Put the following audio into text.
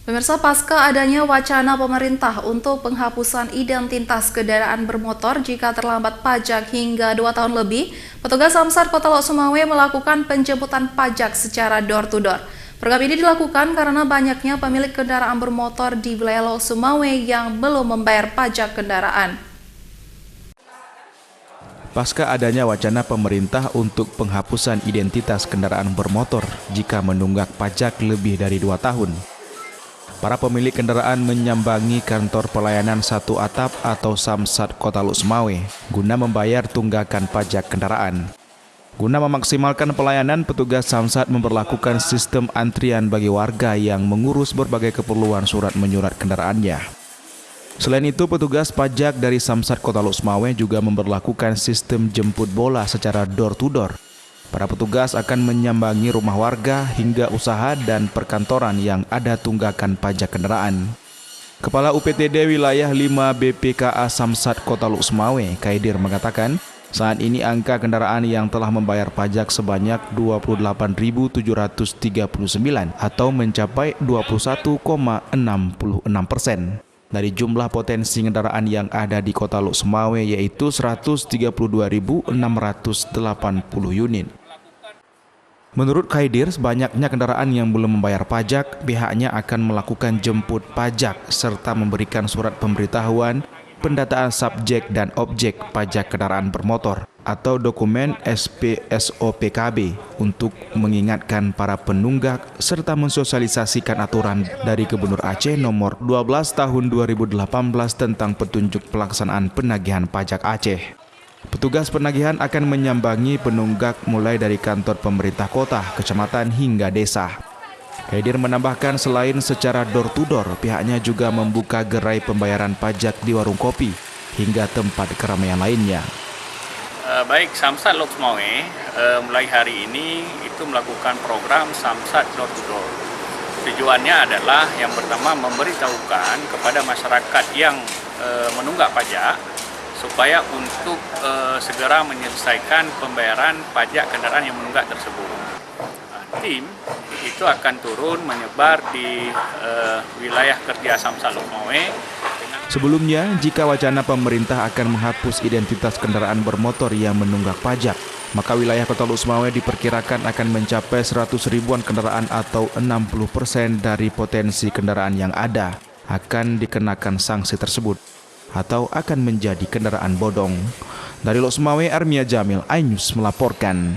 Pemirsa, pasca adanya wacana pemerintah untuk penghapusan identitas kendaraan bermotor jika terlambat pajak hingga 2 tahun lebih, petugas Samsat Kota Lok Sumawe melakukan penjemputan pajak secara door-to-door. Program ini dilakukan karena banyaknya pemilik kendaraan bermotor di wilayah Lok Sumawe yang belum membayar pajak kendaraan. Pasca adanya wacana pemerintah untuk penghapusan identitas kendaraan bermotor jika menunggak pajak lebih dari 2 tahun. Para pemilik kendaraan menyambangi kantor pelayanan satu atap atau Samsat Kota Lok Sumawe guna membayar tunggakan pajak kendaraan. Guna memaksimalkan pelayanan, petugas Samsat memberlakukan sistem antrian bagi warga yang mengurus berbagai keperluan surat menyurat kendaraannya. Selain itu, petugas pajak dari Samsat Kota Lok Sumawe juga memberlakukan sistem jemput bola secara door-to-door. Para petugas akan menyambangi rumah warga hingga usaha dan perkantoran yang ada tunggakan pajak kendaraan. Kepala UPTD Wilayah 5 BPKA Samsat Kota Lok Sumawe, Kaidir, mengatakan saat ini angka kendaraan yang telah membayar pajak sebanyak 28.739 atau mencapai 21,66% dari jumlah potensi kendaraan yang ada di Kota Lok Sumawe, yaitu 132.680 unit. Menurut Kaidir, banyaknya kendaraan yang belum membayar pajak, pihaknya akan melakukan jemput pajak serta memberikan surat pemberitahuan pendataan subjek dan objek pajak kendaraan bermotor atau dokumen SPSOPKB untuk mengingatkan para penunggak serta mensosialisasikan aturan dari Gubernur Aceh nomor 12 tahun 2018 tentang petunjuk pelaksanaan penagihan pajak Aceh. Petugas penagihan akan menyambangi penunggak mulai dari kantor pemerintah kota, kecamatan hingga desa. Kaidir menambahkan selain secara door-to-door, pihaknya juga membuka gerai pembayaran pajak di warung kopi hingga tempat keramaian lainnya. Baik, Samsat Lok Sumawe mulai hari ini itu melakukan program Samsat door-to-door. Tujuannya adalah yang pertama memberitahukan kepada masyarakat yang menunggak pajak supaya untuk segera menyelesaikan pembayaran pajak kendaraan yang menunggak tersebut. Tim itu akan turun menyebar di wilayah kerja Samsat Lok Sumawe. Sebelumnya, jika wacana pemerintah akan menghapus identitas kendaraan bermotor yang menunggak pajak, maka wilayah Kota Lok Sumawe diperkirakan akan mencapai 100 ribuan kendaraan atau 60% dari potensi kendaraan yang ada akan dikenakan sanksi tersebut atau akan menjadi kendaraan bodong. Dari Lok Sumawe, Armia Jamil, iNews melaporkan.